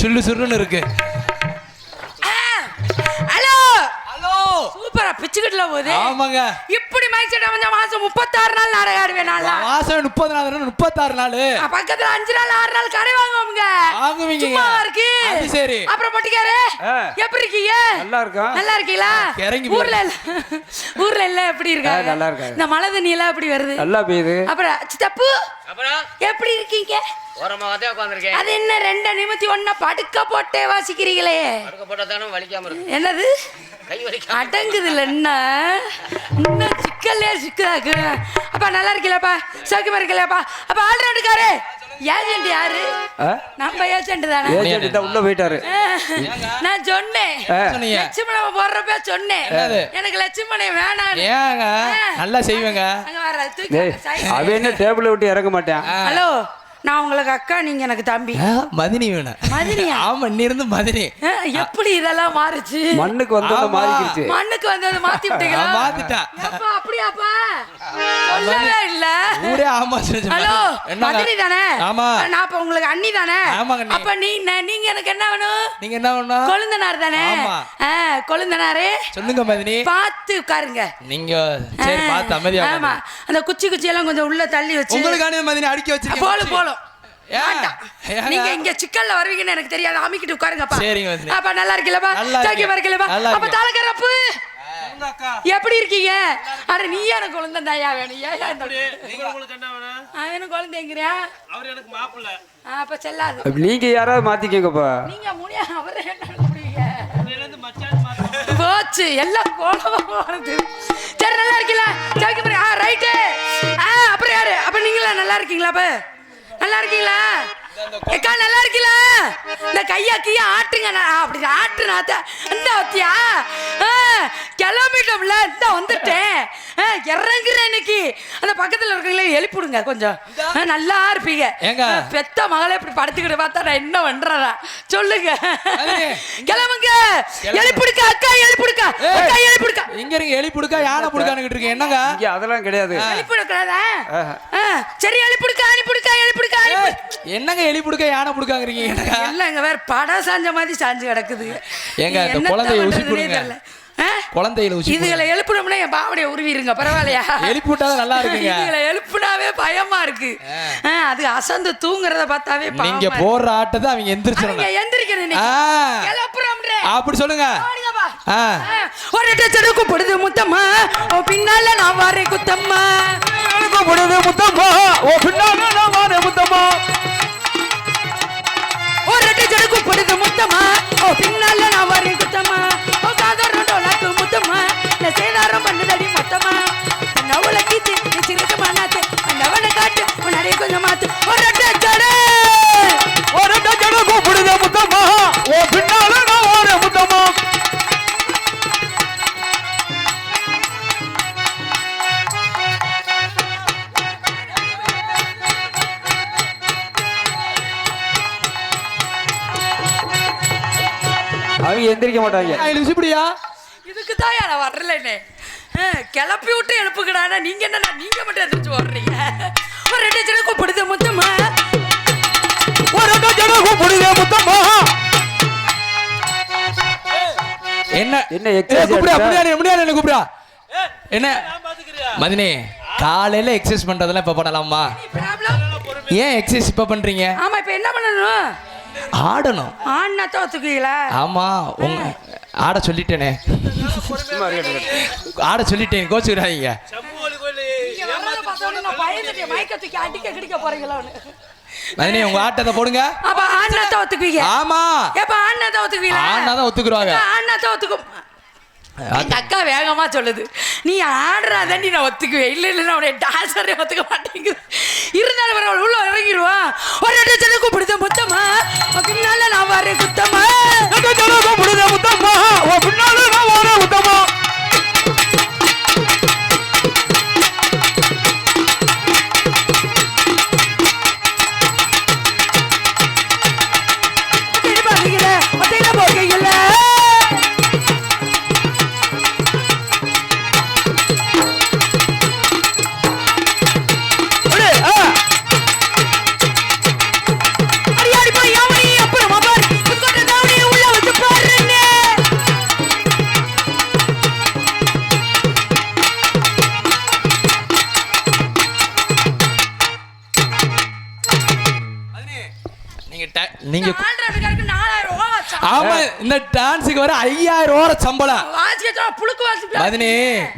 சுள்ளு சுருன்னு இருக்கு. Hello hello சூப்பரா பிச்சுக்கிட்டுல போகுது. ஆமாங்க. இப்படி மைக் செட் வந்து மாசம் 36 நாள் நாடகம் ஆடுவேன். நாளா மாசம் 30 நாள் 36 நாள். பக்கத்துல 5 நாள் 6 நாள் கடை வாங்குவாங்க. வாங்குவீங்க. சும்மா இருக்கு. அது சரி. அப்புறம் பட்டிக்காரே எப்படி இருக்கீங்க? நல்லா இருக்கா? நல்லா இருக்கீங்களா? ஊர்ல இல்ல எப்படி இருக்க? நல்லா இருக்கா? இந்த மழை தண்ணி எல்லாம் எப்படி வருது? நல்லா பெய்யுது. அப்புறம் சித்தப்பு எப்படி இருக்கீங்க? ஓரமாவே உட்கார்ந்திருக்கேன். அது என்ன 2 நிமித்தி ஒண்ணா படுக்க போட்டே வாசிக்கிறீங்களே? படுக்க போட்டதானே வலிக்காம இருக்கு. என்னது கை வலிக்காம அடங்குதுல என்ன இன்னும் சிக்கல்லே சிக்கலாக்கு. அப்பா நல்லா இருக்கீங்களாப்பா? சௌக்கியமா இருக்கீங்களாப்பா? அப்ப ஆல்ரவுண்டுக்காரே ஏஜென்ட் யாரு? நம்ம ஏஜென்ட் தானே. ஏஜென்ட் தான் உள்ள போயிட்டாரு. நான் சொன்னேன் லட்சுமணன் போடுறப்ப சொன்னேன் எனக்கு லட்சுமணன் வேணாம். ஏங்க நல்லா செய்வேங்க. அங்க வர தூக்கி அவ என்ன டேபிள் விட்டு இறங்க மாட்டேன். ஹலோ நான் உங்களுக்கு அக்கா, நீங்க எனக்கு தம்பி. மதினி வேணும். மதினியா? ஆமா நீ இருந்து மதினி. எப்படி இதெல்லாம் மாறுச்சு? மண்ணுக்கு வந்தது மாறிக்கிச்சு. மண்ணுக்கு வந்தது மாத்தி விட்டீங்களா? மாத்திட்டா. அப்பா அப்படியாப்பா? சொல்லவே இல்ல. ஊரே ஆமா சொல்லுச்சு. ஹலோ மதினி தானே? ஆமா. நான் அப்ப உங்களுக்கு அண்ணி தானே? ஆமாங்க. அப்ப நீங்க எனக்கு என்ன வேணும்? நீங்க என்ன வேணும்? கொழுந்தனார் தானே? ஆமா. கொழுந்தனாரே சொல்லுங்க மதினி. பார்த்து உட்காருங்க நீங்க. சரி பார்த்து அமைதியா. ஆமா அந்த குச்சி எல்லாம் கொஞ்சம் உள்ள தள்ளி வச்சு உங்களுக்கான மதினி அடுக்கி வச்சிருக்கேன். போலும் நீங்க இங்க சிக்கல்ல வருவீங்கன்னு எனக்கு தெரியாது. அமைக்கிட்டு உட்காருங்கப்பா. சரிங்க மதினி. அப்ப நல்லா இருக்கீங்களா? சௌக்கியமா இருக்கீங்களா? அப்ப தலைக்கரப்பு எப்படி இருக்கீங்க? அட நீ எனக்கு குழந்தையா வேணும். ஏன் உங்களுக்கு என்ன வேணும்? எனக்கு குழந்தைங்கறியா? அவர் எனக்கு மாப்பிள்ளை. அப்ப செல்லாது. நீங்க யாராவது மாத்திக்கங்கப்பா. நீங்க முனியா அவரே என்ன புடிங்க? இருந்து மச்சான் மாத்தி போச்சு எல்லாம் கோலமா போறது. சரி நல்லா இருக்கீங்களா? சௌக்கியமா? ரைட். அப்புறம் யாரு? அப்ப நீங்களா நல்லா இருக்கீங்களா? அப்ப நல்லா இருக்கீங்களா? ஏக்கா நல்லா இருக்கீங்களா? இந்த கையா கையா ஆட்டுங்க. அப்படி ஆட்டுனாத்த இந்த வத்தியா கிளம்பிட்டோம்ல இந்த வந்துட்டேன். இறங்குறேன் இன்னைக்கு. அந்த பக்கத்துல இருக்கீங்களே எழுப்பிடுங்க கொஞ்சம். நல்லா இருப்பீங்க. பெத்த மகளை இப்படி படுத்துக்கிட்டு பார்த்தா நான் என்ன பண்றா சொல்லுங்க. கிளம்புங்க. எழுப்பிடுக்க அக்கா எழுப்பிடுக்கா அக்கா எழுப்பிடுக்கா. இங்க இருங்க எழுப்பிடுக்கா யானை புடுக்கானுகிட்டு இருக்கு. என்னங்க இங்க அதெல்லாம் கிடையாது. எழுப்பிடுக்காதா? சரி எழுப்பிடுக்கா அனுப்பிடுக்கா எழுப்பிடுக்கா. என்னங்க எழுப்பிடுக்க யானை புடுக்காங்கறீங்க? இல்லங்க வேற படம் சாஞ்ச மாதிரி சாஞ்சு கிடக்குது. ஏங்க அந்த குழந்தையை ஊசி போடுங்க. குழந்தையில ஊசி இதுகளை எழுப்புனோம்னா என் பாவடைய உருவிருங்க. பரவாயில்லையா? எழுப்பிட்டா நல்லா இருக்குங்க. இதுகளை எழுப்புனாவே பயமா இருக்கு. அது அசந்து தூங்குறத பார்த்தாவே நீங்க போற ஆட்டத்தை அவங்க எந்திரிச்சாங்க. எந்திரிக்கிறது அப்படி சொல்லுங்க. ஒரு டச்சருக்கு படுது முத்தம்மா ஓ பின்னால நான் வாரே குத்தம்மா. படுது முத்தம்மா ஓ பின்னால நான் வாரே முத்தம்மா. ஒரு டச்சருக்கு படுது முத்தம்மா ஓ பின்னால நான் வாரே குத்தம்மா. ஓ காதர டோலக்கு முத்தம்மா நான் சேதாரம் பண்ணுதடி மொத்தமா. நவள கீத்து நீ சிரிக்க மானாத்து நவள காட்டு உன்னடே கொஞ்சம் மாத்து. ஒரு டச்சருக்கு படுது முத்தம்மா ஓ பின்னால நான் வாரே முத்தம்மா. அவங்க எந்திரிக்க மாட்டாங்க. இப்படியா? இதுக்கு தான் நான் வரலனே. கிளப்பி விட்டு எழுப்புக்கடானா நீங்க என்ன நீங்க மட்டும் எந்திரிச்சு ஓடுறீங்க. ஒரு ரெண்டு ஜன கூப்பிடுது முத்தம்மா ஒரு ரெண்டு ஜன கூப்பிடுது முத்தம்மா. என்ன என்ன எக்ஸர்சைஸ் கூப்பிடு முடியாது என்ன கூப்பிடா. என்ன மதினி காலையில எக்ஸர்சைஸ் பண்றதெல்லாம் இப்ப பண்ணலாமா? ஏன் எக்ஸர்சைஸ் இப்ப பண்றீங்க? ஆமா இப்ப என்ன பண்ணணும்? ஆடணும். ஆடினா தான் ஒத்துக்குவீங்களா? ஆமா உங்க ஆட சொல்லிட்டேனே. ஆட சொல்லிட்டேன் கோச்சுக்கிறாங்க. மதினி உங்க ஆட்டத்தை போடுங்க. அப்ப ஆடினா தான் ஒத்துக்குவீங்க? ஆமா. எப்ப ஆடினா தான் ஒத்துக்குவீங்களா? ஆடினா தான் ஒத்துக்குறாங்க. ஆடினா தான் ஒத்துக்கும். எங்க அக்கா வேகமா சொல்லுது நீ ஆடுறாதாண்டி நான் ஒத்துக்குவேன். இல்ல இல்ல நான் டான்ஸரே ஒத்துக்க மாட்டேங்குது. இருந்தாலும் அவள் உள்ள இறங்கிடுவான். ஒரு இடத்துல கூப்பிடுத முத்தம்மா பின்னால நான் வர குத்தம்மா. கூப்பிடுத முத்தம்மா பின்னால நான் வர குத்தம்மா. அடியாடி போய் நீங்க ஆல்ரவுண்டருக்கு 4000 ரூபாய் ஆமா இந்த டான்ஸுக்கு வர 5000 ரூபாய் சம்பளம். வாசிக்கா புளுக்கு வாசிக்க. மதினி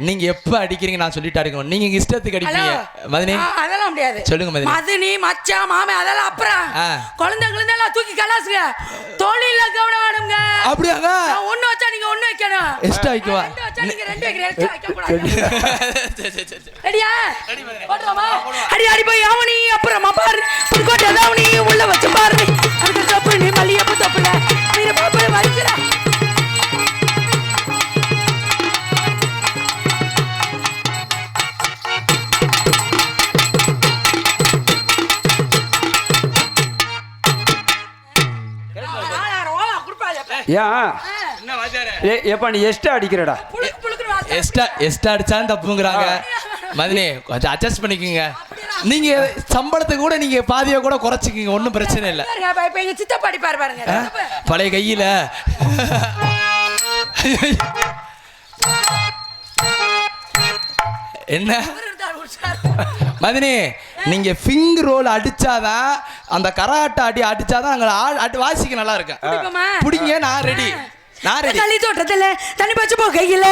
நீங்க எப்ப அடிக்கிறீங்க நான் சொல்லிட்டு அடிக்கணும். நீங்க இஷ்டத்துக்கு அடிப்பீங்க மதினி. அதெல்லாம் முடியாது. சொல்லுங்க மதினி. மதினி மச்சான் மாமே அதெல்லாம் அப்புறம். குழந்தைங்க எல்லாம் தூக்கி கலாசுங்க. தொழில கவனம் வேணுங்க. அப்படியாங்க? நான் ஒண்ணு வச்சா நீங்க ஒண்ணு வைக்கணும். எக்ஸ்ட்ரா வைக்கவா? ரெண்டு வச்சா நீங்க ரெண்டு வைக்க கூடாது. ரெடியா? போடுறோமா? அடி அடி போய் அவனி அப்புறமா பாரு. புதுக்கோட்டை அவனி உள்ள வச்சு பாரு. அதுக்கு தப்பு நீ மல்லியப்ப தப்புல. நீங்க பாப்பா வலிக்குற. எப்ப நீ எஸ்டா அடிக்கிறடா? எஸ்டா அடிச்சாலும் தப்புங்கிறாங்க. மதினி கொஞ்சம் அட்ஜஸ்ட் பண்ணிக்கோங்க. நீங்க சம்பளத்துக்கு கூட நீங்க பாதியை கூட குறைச்சிக்கீங்க, ஒன்றும் பிரச்சனை இல்லை. எங்க சித்தப்பா அடிப்பாரு பாருங்க பழைய கையில. என்ன மதினி நீங்க ஃபிங்கர் ரோல் அடிச்சாதான் அந்த கராட்டை அடிச்சாதான் அங்க வாசிக்க நல்லா இருக்கு. புடிங்க. நான் ரெடி. தள்ளி தோட்டத்துல தண்ணி பச்சு போ கையில.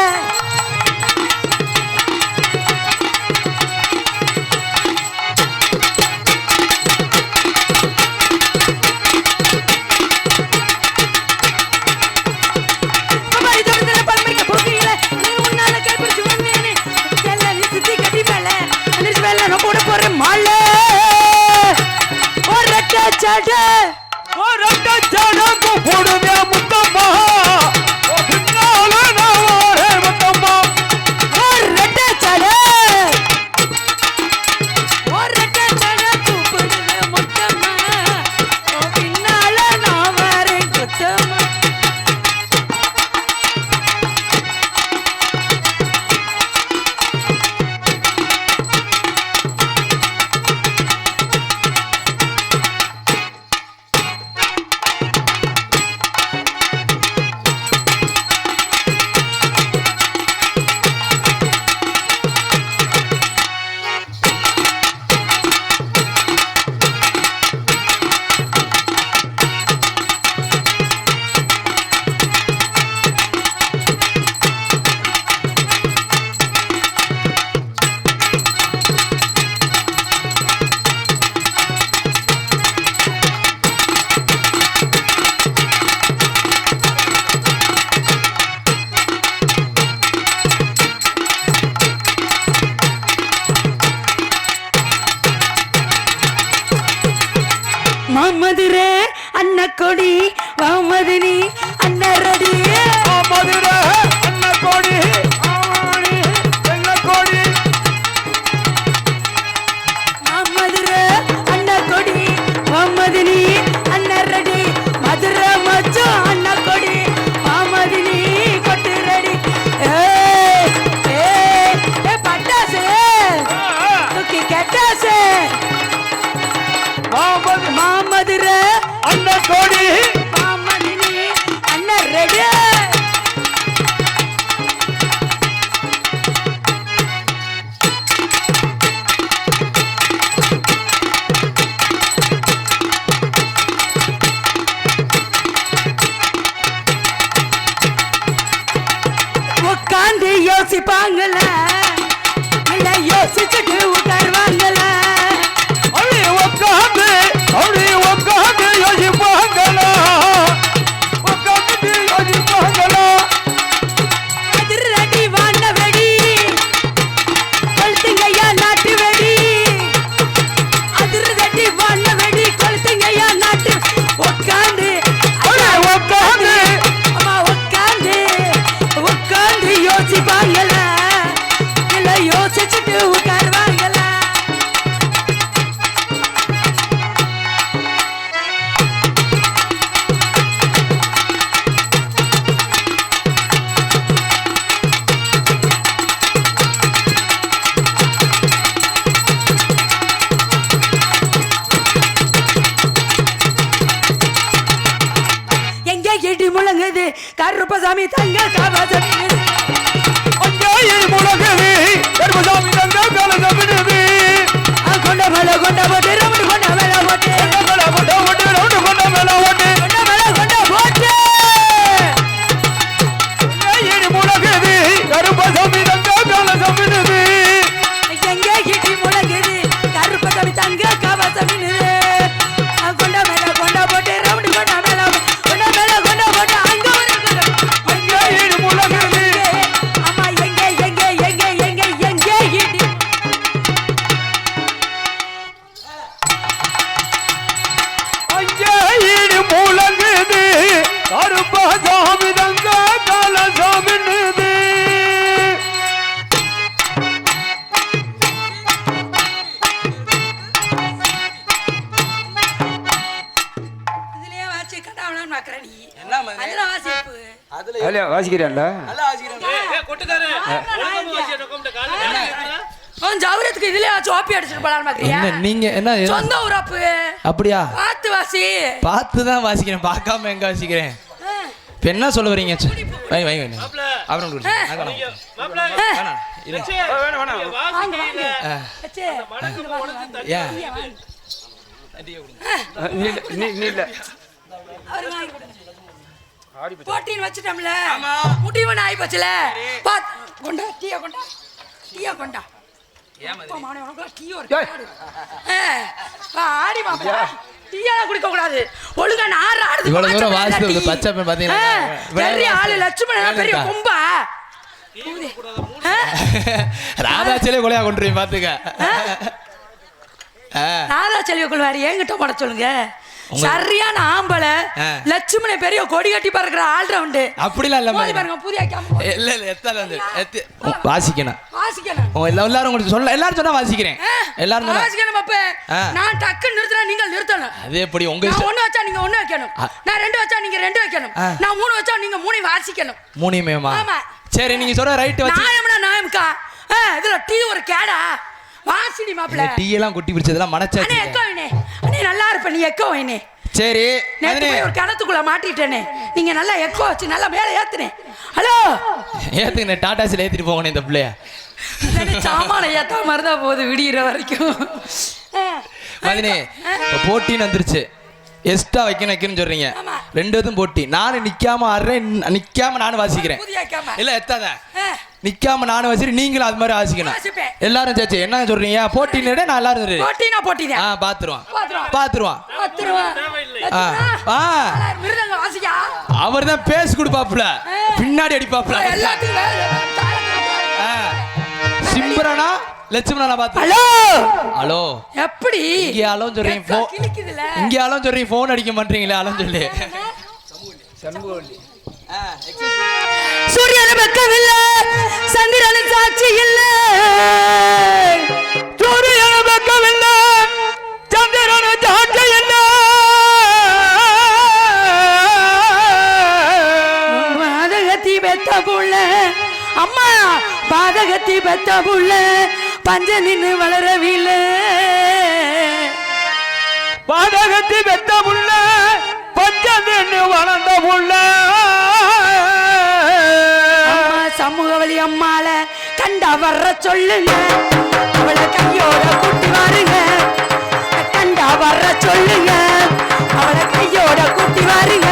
மதுரை அண்ண கொடி வாமதினி அண்ண ரெடி. மதுரை அண்ண கொடி கொடி. மதுரை அண்ண கொடி வாமதினி அண்ண ரெடி. மதுரை மச்சம் அண்ண கொடி வாமதினி கொட்டு ரெடி. பட்டாசு தூக்கி கெட்டாசு. மாமதுரை அண்ண கோடி மாமதினி அண்ண ரெடி. உட்காந்து யோசிப்பாங்கள இல்ல யோசிச்சுட்டு உட்காருவாங்கள. முழங்குது கருப்பசாமி தங்க கவசம் முழங்குது கருப்பசாமி தங்க கவசம் கொண்ட மேல கொண்ட போட்டு ரவுண்டு கொண்ட மேல போட்டு கொண்ட மேல போலான்னு பாக்குற நீ என்ன மதனி? அதுல வாசிப்பு அதுல வாசிக்கிறேன்டா நல்லா வாசிக்கிறேன். ஜவுரத்துக்கு இதுல ஓப்பி அடிச்சிட்டு போலான்னு பாக்குறியா? என்ன நீங்க என்ன சொந்த ஊராப்பு அப்படியா? பார்த்து வாசி. பார்த்து தான் வாசிக்கிறேன், பார்க்காம எங்க வாசிக்கிறேன். இப்ப என்ன சொல்ல வரீங்க? வை வை வை அப்புறம் கொடுங்க. போட்டின்னு வச்சுட்டோம்ல, முடிவுன்னு ஆகி போச்சுல. கொண்டா டீயா கொண்டா, டீயா கொண்டா. ஆடி மாப்பிள்ள டீயெல்லாம் குடிக்க கூடாது. ஒழுங்கா நார் ஆடுது. இவ்வளவு தூரம் வாசித்து பச்சை பாத்தீங்கன்னா பெரிய ஆளு லட்சுமணன் பெரிய கொம்பா. ராதாச்சலே கொலையா கொண்டுருவீங்க பாத்துக்க. ராதாச்சலிய கொள்வாரு என்கிட்ட போட சொல்லுங்க. சரியான ஆம்பளை லட்சுமண பெரிய கொடி கட்டி பறக்கிற ஆல்ரவுண்டு. அப்படிலாம் இல்ல பாருங்க புதிய இல்ல இல்ல எத்தனை வந்து வாசிக்கணும் வாசிக்கணும். எல்லாரும் உங்களுக்கு சொல்ல எல்லாரும் சொன்னா வாசிக்கிறேன். எல்லாரும் வாசிக்கணும் பாப்பே. நான் டக்கு நிறுத்துறா நீங்க நிறுத்தணும். அதே எப்படி உங்க நான் ஒண்ணு வச்சா நீங்க ஒண்ணு வைக்கணும். நான் ரெண்டு வச்சா நீங்க ரெண்டு வைக்கணும். நான் மூணு வச்சா நீங்க மூணு வாசிக்கணும். மூணுமேமா? ஆமா. சரி நீங்க சொல்ற ரைட் வச்சு. நாயம்கா இதுல டீ ஒரு கேடா வாசிடி மாப்ள. டீ எல்லாம் குட்டி பிடிச்சதெல்லாம் மனச்சாச்சு. அண்ணே எக்கோ வேணே. அண்ணே நல்லா இருப்ப நீ எக்கோ வேணே. சரி நேத்து போய் ஒரு கிணத்துக்குள்ள மாட்டிட்டேனே. நீங்க நல்லா எக்கோ வச்சு நல்லா மேல ஏத்துனே. ஹலோ ஏத்துங்க டாடாஸ்ல ஏத்திட்டு போங்கனே இந்த பிள்ளைய. சாமான ஏத்தா மறந்தா போகுது விடியற வரைக்கும். மதினி போட்டின்னு வந்துருச்சு. எஸ்டா வைக்கணும்னு சொல்றீங்க. ரெண்டுதும் போட்டி. நானும் நிக்காம ஆடுறேன், நிக்காம நானும் வாசிக்கிறேன். இல்ல எத்தாத நிக்காம நானும் வாசிக்கிறேன், நீங்களும் அது மாதிரி வாசிக்கணும். எல்லாரும் சேச்சி என்ன சொல்றீங்க? போட்டின்னு நான் எல்லாரும் பாத்துருவான் பாத்துருவான். அவர் தான் பேச கொடுப்பாப்புல, பின்னாடி அடிப்பாப்புல. சிம்பரனா லட்சுமணனா பாத்து. ஹலோ ஹலோ எப்படி இங்க ஆளும் சொல்றீங்க? இங்க ஆளும் சொல்றீங்க, போன் அடிக்க மாட்டீங்களே ஆளும் சொல்லி. சூரியன பக்கம் இல்ல, சந்திரன சாட்சி இல்ல. சூரியன பக்கம் இல்ல, சந்திரன சாட்சி இல்ல. பாதகத்தி பெத்த புள்ள அம்மா, பாதகத்தி பெத்த புள்ள பஞ்ச நின்னு வளரவில்லை. பாதகத்தி பெத்த புள்ள பஞ்ச நின்னு வளர்ந்த புள்ள. சமூக வழி அம்மால கண்டா வர்ற சொல்லுங்க, அவளை கையோட கூட்டி வாருங்க. கண்டா வர்ற சொல்லுங்க, அவளை கையோட கூட்டி வாருங்க.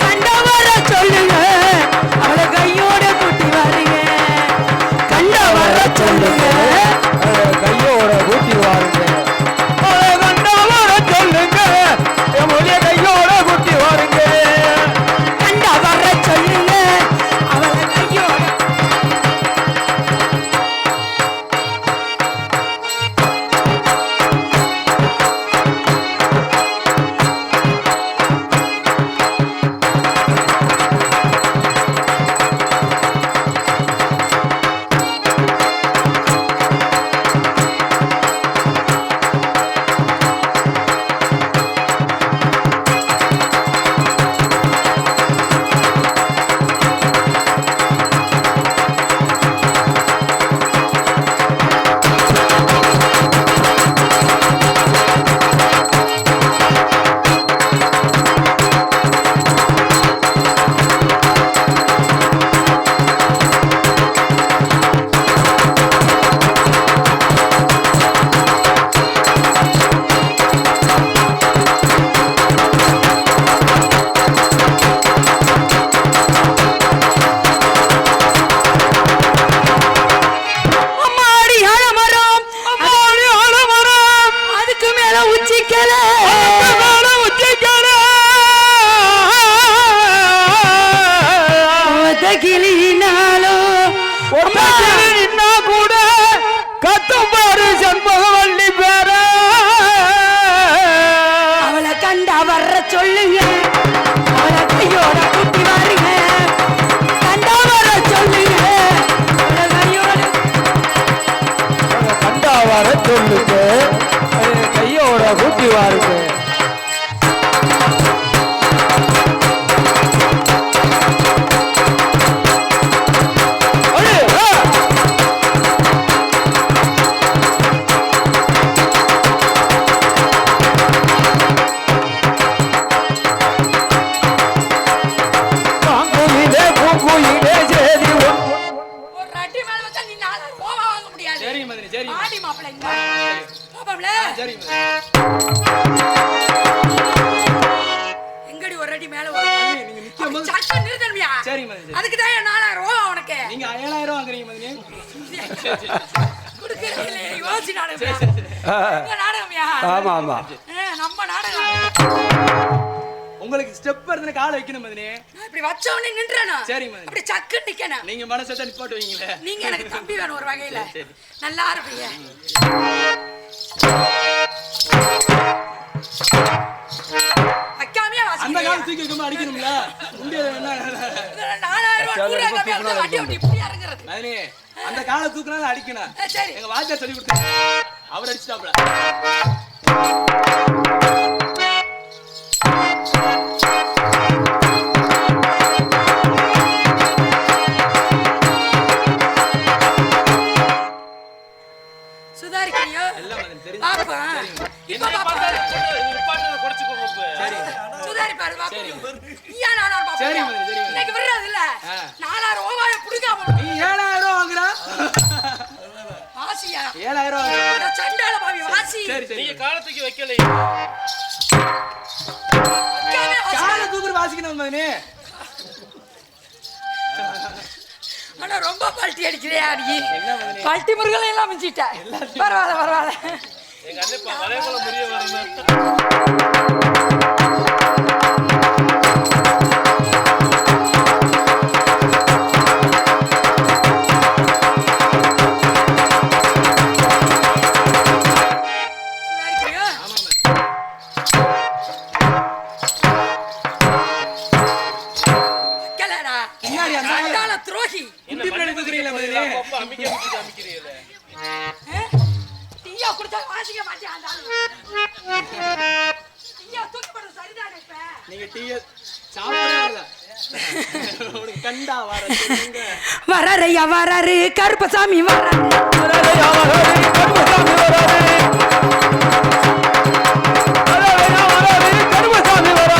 கண்டா வர்ற சொல்லுங்க, அவளை கையோட கூட்டி வாருங்க. கண்டா வர்ற சொல்லுங்க, கையோட கூட்டி வாருங்க. கண்டா வர சொல்லுங்க, என் கையோட கூட்டி வாருங்க. கண்டா வர்ற சொல்லுங்க, அவளை கையோட. சொல்லுங்க, கையோட கூட்டி வாருங்க. மேல வரும். நீங்க நிக்கும் போது சக்க நிறுத்தணும்யா. சரி மதினி. அதுக்கு தான் 4000 ரூபா உனக்கு. நீங்க 7000 வாங்குறீங்க மதினி. குடுக்கறீங்களே யோசி நாடகம்யா. இந்த நாடகம்யா. ஆமா ஆமா நம்ம நாடகம். உங்களுக்கு ஸ்டெப் இருந்து காலை வைக்கணும் மதினி. நான் இப்படி வச்ச உடனே நின்றணும். சரி மதினி. அப்படி சக்கு நிக்கணும். நீங்க மனசை நிப்பாட்டு வைங்களே. நீங்க எனக்கு தம்பி வேணும் ஒரு வகையில. நல்லா இருப்பீங்க. அக்காமியா வாசி. அந்த கால் தூக்கி வைக்காம அடிக்கணும்ல. முடியாது என்ன? 4000 ரூபாய் நூறு கம்மியா இருந்தா வண்டி ஓட்டி இப்படி இறங்குறது. மதினி அந்த காலை தூக்குனால அடிக்கணும். சரி. எங்க வாத்தியார் சொல்லி கொடுத்தாரு. அவர் அடிச்சிட்டாப்ல. சுதாரிக்கிறியோ? எல்லாம் மதினி தெரிஞ்சு. பாப்பா. இப்ப பாப்பா. சரி. சுதாரி பாரு பாப்பா. நீயா 4000 பாப்பா. சரி மதினி, சரி மதினி. இன்னைக்கு விடுறது இல்ல. 4000 ரூபாய புடிக்காம. நீ 7000 வாங்குறா? வாசியா. 7000 வாங்குறா. அட சண்டால பாவி வாசி. சரி சரி. நீங்க காலத்துக்கு வைக்கலையே. அக்காவே வாசி. காலை தூக்குற வாசிக்கணும் மதினி. ஆனா ரொம்ப பல்ட்டி அடிக்கிறியா நீ? என்ன மதினி? பல்ட்டி முருகலை எல்லாம் மிஞ்சிட்ட. பரவாயில்ல பரவாயில்ல. எங்க அண்ணன் இப்ப வளையகுளம் முடிய வருது. சுதாரிக்கிறியோ? அக்கலடா. பின்னாடி அந்த சண்டால துரோகி. இந்தி பின்னாடி தூக்குறீங்களா மதினி? அப்பா அமைக்கிறீங்களே. டீயா குடிச்சா வாசிக்க மாட்டியா அந்த ஆளு? டீயா தூக்கி போடுறது சரிதானே இப்ப? நீங்க டீய சாப்பிடவே உனக்கு கண்டா வர சொல்லுங்க. வராரையா வராரு கருப்பசாமி வராரு. வராதையா வராது கருமசாமி வராது வராதையா வராது கருமசாமி வராது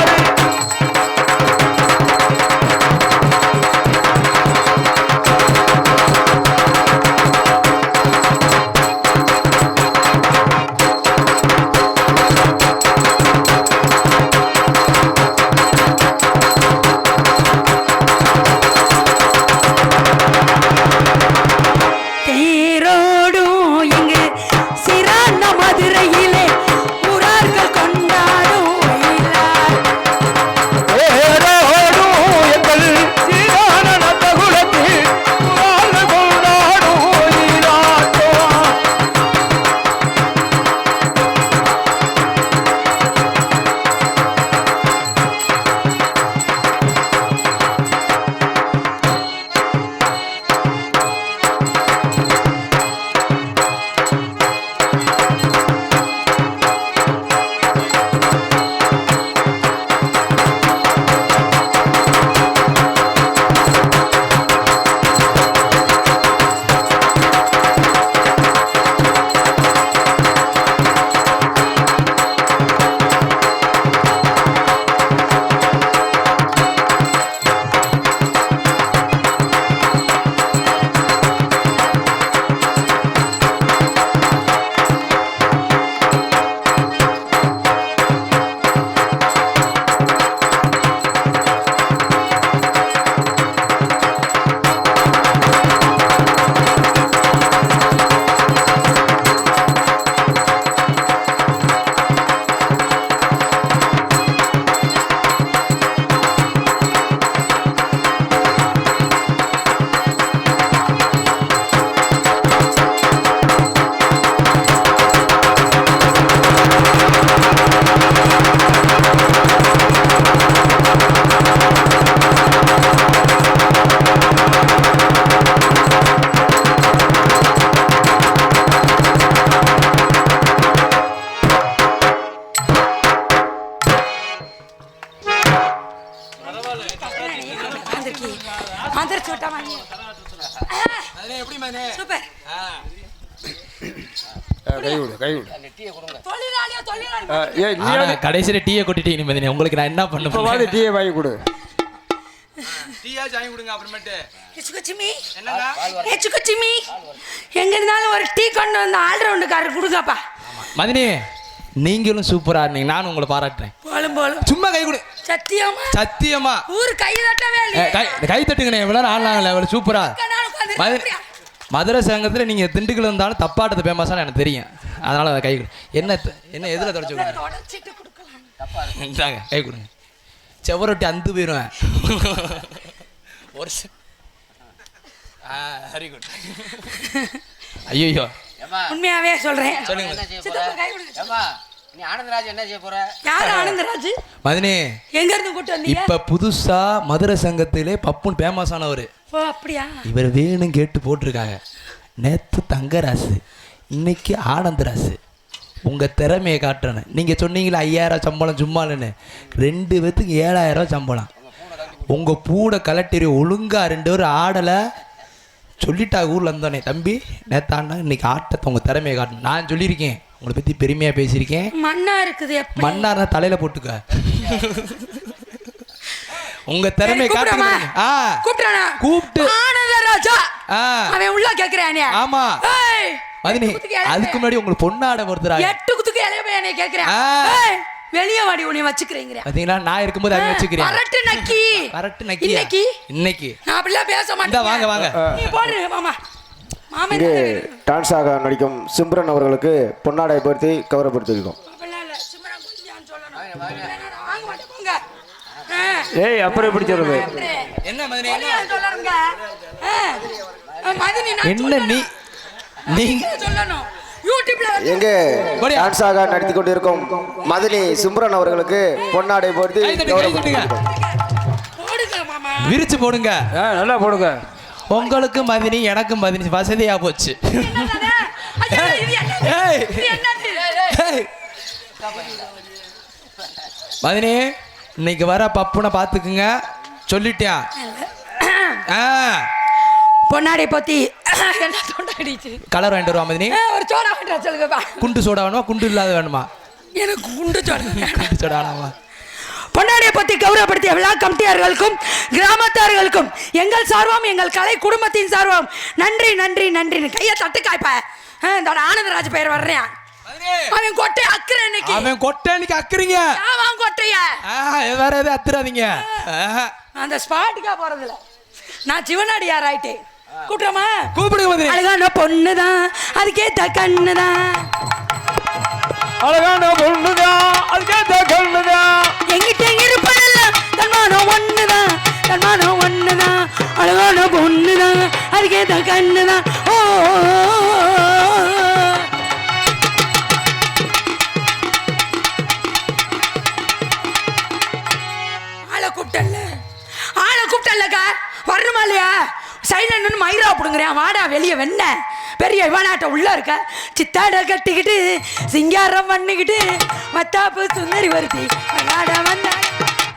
தேரோடும் இங்கு சிறான மதுரையிலே புறார்கள் கொண்டாடும் ஒயிலார். ஏரோடும் எங்கள் சீரான நந்தகுலத்தில் புறார்கள் கொண்டாடும் நீராட்டம். வந்துருச்சு விட்டா வாங்கி. மதினி எப்படி மதினி? சூப்பர். கைவிடு கைவிடு தொழிலாளியா தொழிலாளி. ஏய் நீ ஆனா கடைசியில டீயை கொட்டிட்டீங்க மதினி. உங்களுக்கு நான் என்ன பண்ண இப்ப வாடி டீயை வாங்கி கொடு. டீயா சாய் கொடுங்க அப்புறமேட்டு. எச்சுக்குச்சிமி என்னங்க? எச்சுக்குச்சிமி எங்க இருந்தாலும் ஒரு டீ கொண்டு வந்து ஆல்ரவுண்டுக்காரர் கொடுங்கப்பா. மதினி நீங்களும் சூப்பரா இருந்தீங்க. நானும் உங்களை பாராட்டுறேன். போலும் போலும் சும்மா கை கொடு. சத்தியமா சத்தியமா ஊர் கை தட்டவே இல்லையே. கை தட்டுங்கண்ணே இவ்வளோ ஆடலாங்கல்ல இவ்வளோ சூப்பரா மதுரை சங்கத்தில் நீங்கள் திண்டுக்கல் இருந்தாலும் தப்பாட்டது ஃபேமஸான எனக்கு தெரியும். அதனால கை என்ன எதில் தொடச்சு கொடுங்க தொடச்சிட்டு கொடுக்கலாம். இந்தாங்க கை கொடுங்க. செவரொட்டி அந்து போயிடுவேன். ஒரு வெரி குட். ஐயோ உண்மையாவே சொல்றேன். சொல்லுங்க. என்ன செய்ய சித்தப்பா போற கை கொடுங்க. ஏம்மா, நீ ஆனந்தராஜ் என்ன செய்ய போற? யார் ஆனந்தராஜ்? மதினி எங்க இருந்து கூட்டு வந்தீங்க? இப்ப புதுசா மதுரை சங்கத்திலே பப்புன் ஃபேமஸ் ஆனவர். ஓ அப்படியா? இவர் வேணும் கேட்டு போட்டிருக்காங்க. நேத்து தங்கராசு, இன்னைக்கு ஆனந்தராசு. உங்க திறமையை காட்டணும். நீங்க சொன்னீங்களா 5000 சம்பளம் சும்மாலன்னு, 2 பேத்துக்கு 7000 சம்பளம். உங்க பூட கலெக்டர் ஒழுங்கா 2 பேரும் ஆடலை சொல்லிட்டா ஊர்ல இருந்தோனே, தம்பி நேத்தாண்டா இன்னைக்கு ஆட்டத்தை உங்க திறமையை காட்டணும். நான் சொல்லியிருக்கேன், உங்களை பத்தி பெருமையா பேசியிருக்கேன். மண்ணா இருக்குது. எப்படி மண்ணா இருந்தா தலையில போட்டுக்க. உங்க திறமையை காட்டுங்க. கூப்பிட்டானா? கூப்பிட்டு ஆனந்தராஜா அவன் உள்ள கேக்குறானே. ஆமா ஏய் மதினி, அதுக்கு முன்னாடி உங்களுக்கு பொண்ணாட ஒருத்தராங்க 8 குத்துக்கு இளைய பையனை கேக்குறான். ஏய் வெளிய வாடி உன்னை வச்சுக்கிறீங்க. பாத்தீங்களா, நான் இருக்கும்போது அவன் வச்சுக்கிறேன். கரெக்ட் நக்கி. கரெக்ட் நக்கி. இன்னைக்கு நான் அப்படிலாம் பேச மாட்டேன். வாங்க வாங்க. நீ போடு மாமா. மாமா இங்கே டான்ஸாக நடிக்கும் சிம்ரன் அவர்களுக்கு பொன்னாடை படுத்தி கௌரவப்படுத்திருக்கோம். அப்படிலாம் இல்ல. சிம்ரன் கொஞ்சம் சொல்லணும். வாங்க மாட்டேன் போங்க. ஏய் அப்புறம் எப்படி சொல்றது? என்ன மதினி, சொல்லணுங்க. மதினி நான் என்ன நீங்க சொல்லணும். யூடியூப்ல எங்கே டான்ஸாக நடித்து கொண்டிருக்கும் மதினி சிம்ரன் அவர்களுக்கு பொன்னாடை படுத்தி கௌரவப்படுத்திருக்கோம். போடுங்க மாமா. விரிச்சு போடுங்க. நல்லா போடுங்க. உங்களுக்கு மதினி, எனக்கு மதினி வசதியா போச்சு. என்னது? ஐயா இது என்னது? ஏய் இது என்னது? ஏய். மதினி, இன்னைக்கு வர பப்புனை பாத்துக்குங்க. சொல்லிட்டேன். பொன்னாடை பத்தி என்ன தொண்டாடிச்சு. கலர் வாங்கிட்டு வருவா மதினி. ஒரு சோடா வாங்கிட்டு வர சொல்லுங்கப்பா. குண்டு சோடா வேணுமா, குண்டு இல்லாத வேணுமா? எனக்கு குண்டு சோடா. குண்டு சோடா வேணாமா? பொன்னாடியை பற்றி கௌரவப்படுத்திய விழா கமிட்டியார்களுக்கும் கிராமத்தார்களுக்கும் எங்கள் சார்பாம் எங்கள் கலை குடும்பத்தின் சார்பாம் நன்றி நன்றி நன்றி. கையை தட்டு காய்ப்ப. இந்த ஆனந்தராஜ் பெயர் வர்றேன். அவன் கொட்டை அக்குற இன்னைக்கு. அவன் கொட்டை இன்னைக்கு அக்குறீங்க. அவன் கொட்டைய வேற எதுவும் அத்துறாதீங்க. அந்த ஸ்பாட்டுக்கா போறதில்ல. நான் சிவனாடியார் ஆயிட்டேன். கூப்பிடுறமா? கூப்பிடுங்க மதினி. அழகான பொண்ணுதான், அதுக்கேத்த கண்ணுதான். அழகான பொண்ணுதான், அதுக்கேத்த கண்ணுதான். எங்கிட்ட இருப்பதெல்லாம் தன்மானம் ஒண்ணுதான், தன்மானம் ஒண்ணுதான். அழகான பொண்ணுதான், அதுக்கேத்த கண்ணுதான். ஓ ஆளை கூப்பிட்டல்லக்கா வரணுமா இல்லையா? சைலன்னு மயிரா பிடுங்குறேன். வாடா வெளியே வெண்ண பெரிய இவனாட்ட உள்ள இருக்க. சித்தாட கட்டிக்கிட்டு சிங்காரம் பண்ணிக்கிட்டு மத்தாப்பு சுந்தரி வருத்தி விளையாட வந்தா.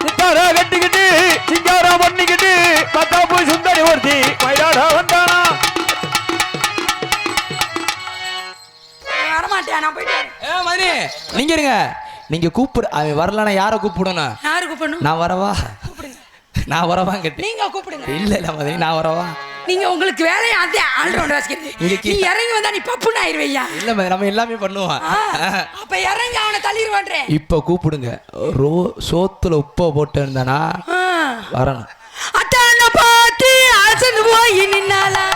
சித்தார கட்டிக்கிட்டு சிங்காரம் பண்ணிக்கிட்டு மத்தாப்பு சுந்தரி வருத்தி மயிலாட வந்தானா. வரமாட்டேன், நான் போயிட்டு வரேன். மதினி நீங்க இருங்க. நீங்க கூப்பிடு. அவன் வரலன்னா யாரை கூப்பிடணும்? யாரு கூப்பிடணும்? நான் வரவா? நான் வரவா கேட்டேன். நீங்க கூப்பிடுங்க. இல்ல மதினி, நான் வரவா? நீங்க உங்களுக்கு வேலையை அதே ஆல்ரவுண்ட் வாசிக்கிறது. நீ இறங்கி வந்தா நீ பப்புன்னு ஆயிருவையா? இல்ல மதினி, நம்ம எல்லாமே பண்ணுவோம். அப்ப இறங்கி அவனை தள்ளிடுவான்றேன். இப்ப கூப்பிடுங்க. சோத்துல உப்ப போட்டு இருந்தானா வரணும். அத்தான பார்த்து அசந்து போய் நின்னாலா.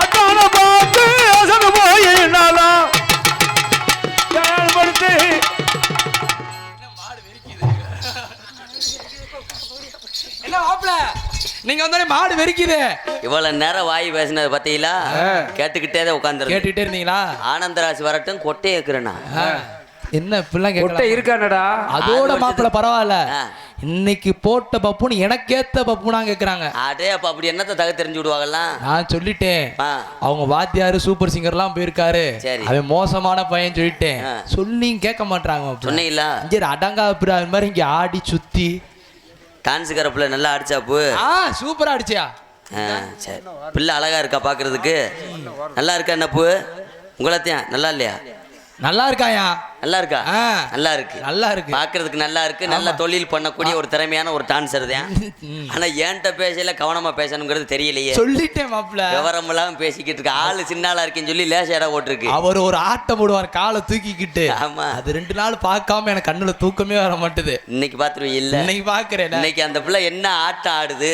அத்தான பார்த்து அசந்து போய் நின்னாலா. படுத்து என்ன மாப்ள, நீங்க வந்தானே மாடு வெறிக்குது. இவ்வளவு நேரம் வாய் பேசினது பத்தியில கேட்டுக்கிட்டே தான் உட்கார்ந்து கேட்டுட்டே இருந்தீங்களா? ஆனந்தராஜ் வரட்டும் கொட்டை இருக்கிறேன்னா என்ன இப்பெல்லாம் கொட்டை கேட்க இருக்கானடா. அதோட மாப்பிள்ள பரவாயில்ல. இன்னைக்கு போட்ட பப்புன்னு எனக்கேத்த பப்புனா கேக்குறாங்க. அதே அப்ப அப்படி என்னத்தை தக தெரிஞ்சு விடுவாங்கலாம். நான் சொல்லிட்டேன். அவங்க வாத்தியாரு சூப்பர் சிங்கர்லாம் போயிருக்காரு. அவன் மோசமான பையன் சொல்லிட்டேன். சொல்லி கேட்க மாட்டாங்க. சொன்னீங்களா? இங்க அடங்கா பிரான் மாதிரி இங்க ஆடி சுத்தி டான்ஸ் கரப்புல நல்லா அடிச்சாப்பு. சூப்பரா அடிச்சியா? சரி, பிள்ளை அழகா இருக்கா பாக்குறதுக்கு? நல்லா இருக்கா என்னப்பு? உங்களத்தையும் நல்லா இல்லையா? நல்லா இருக்காயா? நல்லா இருக்கா? ஆ. நல்லா இருக்கு. நல்லா இருக்கு. பாக்குறதுக்கு நல்லா இருக்கு. நல்ல தொழில் பண்ணக்கூடிய ஒரு திறமையான ஒரு டான்சர் தான். ஆனா ஏன்ட்ட பேசல கவனமா பேசணுங்கிறது தெரியலையே. சொல்லிட்டேன் மாப்ள. விவரம் எல்லாம் பேசிக்கிட்டு இருக்கு. ஆளு சின்ன ஆளா இருக்கேன்னு சொல்லி லேச இடம் போட்டிருக்கு. அவர் ஒரு ஆட்டம் போடுவார் காலை தூக்கிக்கிட்டு. ஆமா. அது 2 நாள் பார்க்காம எனக்கு கண்ணுல தூக்கமே வர மாட்டுது. இன்னைக்கு பாத்துருவீங்க இல்ல? இன்னைக்கு பாக்குறேன். இன்னைக்கு அந்த பிள்ளை என்ன ஆட்டம் ஆடுது,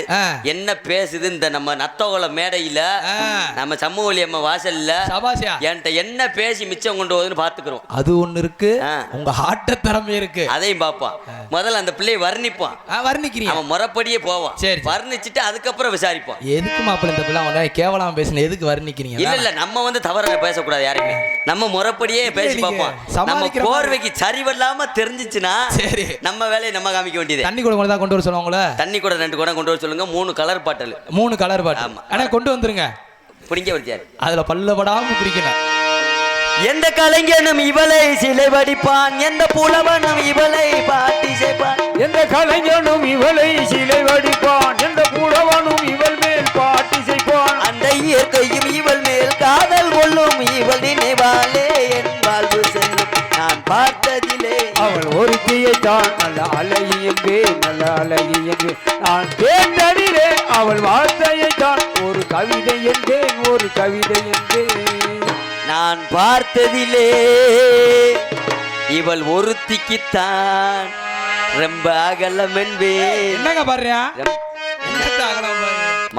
என்ன பேசுது, இந்த நம்ம நத்தோகல மேடையில நம்ம சமூகலி அம்மா வாசல்ல சபாஷியா என்கிட்ட என்ன பேசி மிச்சம் கொண்டு போகுதுன்னு பாத்துக்கிறோம். அது ஒண்ணு இருக்கு. உங்க ஆட்ட திறமை இருக்கு. அதையும் பார்ப்பான். முதல்ல அந்த பிள்ளையை வர்ணிப்பான். வர்ணிக்கிறீங்க. அவன் முறைப்படியே போவான். சரி. வர்ணிச்சுட்டு அதுக்கப்புறம் விசாரிப்பான். எதுக்கு மாப்பிள்ள இந்த பிள்ளை அவன கேவலமா பேசுன எதுக்கு வர்ணிக்கிறீங்க? இல்ல நம்ம வந்து தவறாக பேசக்கூடாது யாருமே. நம்ம முறைப்படியே பேசி பார்ப்போம். நம்ம கோர்வைக்கு சரிவில்லாம தெரிஞ்சிச்சுன்னா சரி நம்ம வேலையை நம்ம காமிக்க வேண்டியது. தண்ணி கூட தான் கொண்டு வர சொல்லுவாங்கள. தண்ணி கூட 2 குடம் கொண்டு வர சொல்லுங்க. 3 கலர் பாட்டல். 3 கலர் பாட்டல். ஆமா. ஆனா கொண்டு வந்துருங்க. பிடிங்க வச்சாரு. அதுல பல்லபடாம பிடிக்கணும். எந்த கலைஞனும் இவளை சிலை வடிப்பான், எந்த புலவனும் இவளை பாட்டி செய்ப்பான். எந்த கலைஞனும் இவளை சிலை வடிப்பான், எந்த புலவனும் இவள் மேல் பாட்டி செய்வான். அந்த இயற்கையும் இவள் மேல் காதல் கொள்ளும், இவள் நினைவாலே என் வாழ்வு செல்லும். நான் பார்த்ததிலே அவள் ஒருத்தியை தான் நல்ல அழகி என்று, நல்ல அழகி என்று நான் கேட்டதிலே அவள் வார்த்தையை தான் ஒரு கவிதை என்றேன், ஒரு கவிதை என்றேன். நான் பார்த்ததிலே இவள் ஒருத்திக்குத்தான் ரொம்ப அகலம் என்பேன். என்னங்க பாருயா?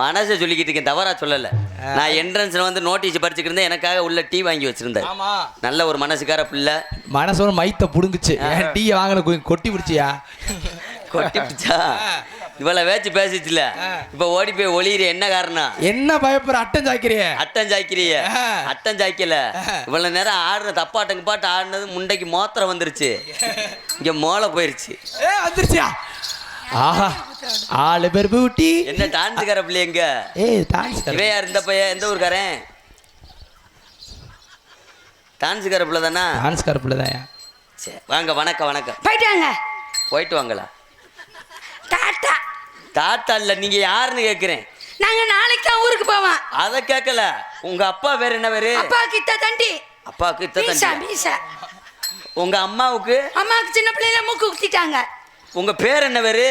மனசை சொல்லிக்கிட்டு இருக்கேன், தவறா சொல்லல. நான் என்ட்ரன்ஸ்ல வந்து நோட்டீஸ் படிச்சுட்டு இருந்தேன். எனக்காக உள்ள டீ வாங்கி வச்சிருந்தேன். நல்ல ஒரு மனசுக்கார பிள்ளை. மனசோட மைத்த புடுங்குச்சு. டீ வாங்கல கொட்டி பிடிச்சியா? கொட்டி பிடிச்சா இவளை வேச்சு பேசிச்சுல. இப்ப ஓடி போய் ஒளியிற என்ன காரணம்? என்ன பயப்படுற? அட்டம் சாய்க்கிறிய? அட்டம் சாய்க்கிறிய? அட்டம் சாய்க்கல. இவ்வளவு நேரம் ஆடுற தப்பாட்டங்க பாட்டு ஆடுனது முண்டைக்கு மோத்திரம் வந்துருச்சு. இங்க மோளை போயிருச்சு. வந்துருச்சியா? ஆஹா, 4 பேர் பூட்டி. என்ன டான்ஸுக்கார பிள்ளை எங்க? டான்ஸ் இவன் யார்? இந்த பையன் எந்த ஊருக்காரன்? டான்ஸுக்கார பிள்ளை தானா? டான்ஸ்கார பிள்ளை தான். சரி வாங்க. வணக்கம். வணக்கம். போயிட்டாங்க. போயிட்டு வாங்களா? டாட்டா. டாட்டா இல்ல, நீங்க யாருன்னு கேக்குறேன். நாங்க நாளைக்கு தான் ஊருக்கு போவோம். அத கேட்கல. உங்க அப்பா பேர் என்ன பேரு? அப்பா கிட்ட தண்டி. அப்பாவுக்கு மீசா மீசா. உங்க அம்மாவுக்கு? அம்மாவுக்கு சின்ன பிள்ளையில மூக்கு குத்திட்டாங்க. உங்க பேர் என்ன பேரு?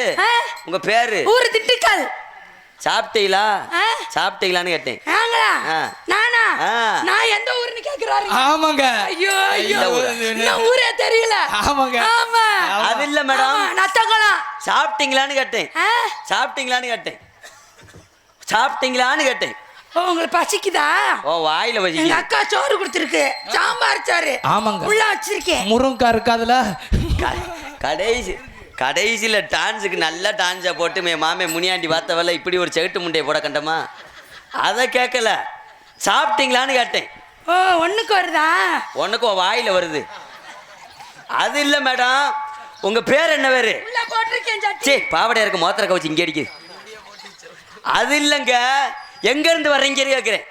உங்க பேரு? ஊரு திண்டுக்கல். சாப்பிட்டீங்களா? சாப்பிட்டீங்களான்னு கேட்டேன். நாங்களா? நானா? நான் எந்த ஊருன்னு கேக்குறாரு. ஆமாங்க. ஐயோ ஐயோ, நான் ஊரே தெரியல. ஆமாங்க. ஆமா. அது இல்ல மேடம், நத்தகுளம். சாப்பிட்டீங்களான்னு கேட்டேன். சாப்பிட்டீங்களான்னு கேட்டேன். சாப்பிட்டீங்களான்னு கேட்டேன். ஓ, உங்களுக்கு பசிக்குதா? ஓ, வாயில எங்க வச்சிங்க. அக்கா சோறு கொடுத்துருக்கு, சாம்பார் சோறு. ஆமாங்க. உள்ள வச்சிருக்கேன். முருங்கா இருக்காதுல. கடைசியில டான்ஸுக்கு நல்லா டான்ஸை போட்டு மாமே முனியாண்டி பார்த்தவல்ல இப்படி ஒரு செவிட்டு முண்டையை போட கண்டமா? அதை கேட்கல. சாப்பிட்டீங்களான்னு கேட்டேன். ஓ, ஒண்ணுக்கு வருதா? ஒன்னுக்கு வாயில வருது. அது இல்ல மேடம், உங்க பேர் என்ன பேரு? உள்ள போட்டிருக்கேன் சட்டி. சே, பாவடையா இருக்கு, மோத்திர கவச்சு இங்க அடிக்குது. அது இல்லங்க, எங்க இருந்து வர்றீங்கன்னு கேக்குறேன்.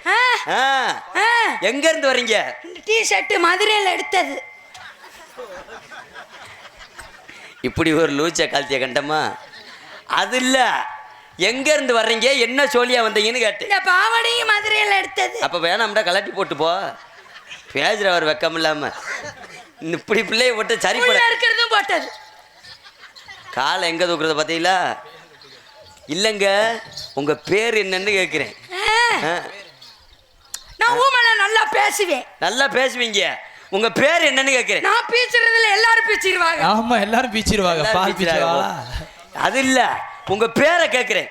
எங்க இருந்து வர்றீங்க? டி ஷர்ட் மதுரையில எடுத்தது. இப்படி ஒரு லூச்ச காலத்திய கண்டமா? அது இல்ல, எங்க இருந்து வர்றீங்க, என்ன சொல்லியா வந்தீங்கன்னு கேட்டேன். இந்த பாவடையும் மதுரையில எடுத்தது. அப்ப வேணாம்டா, கலட்டி போட்டு போ. பேசுறவர் வெக்கம் இல்லாம இப்படி பிள்ளைய போட்டு சரிப்பட இருக்கிறதும் போட்டது. காலை எங்க தூக்குறத பாத்தீங்களா? இல்லங்க, உங்க பேர் என்னன்னு கேக்குறேன். நான் ஊமல நல்லா பேசுவேன். நல்லா பேசுவீங்க. உங்க பேர் என்னன்னு கேக்குறேன். நான் பீச்சுறதுல எல்லாரும் பீச்சிடுவாங்க. ஆமா, எல்லாரும் பீச்சிடுவாங்க. பால் பீச்சிடுவாங்க. அது இல்ல, உங்க பேரை கேக்குறேன்.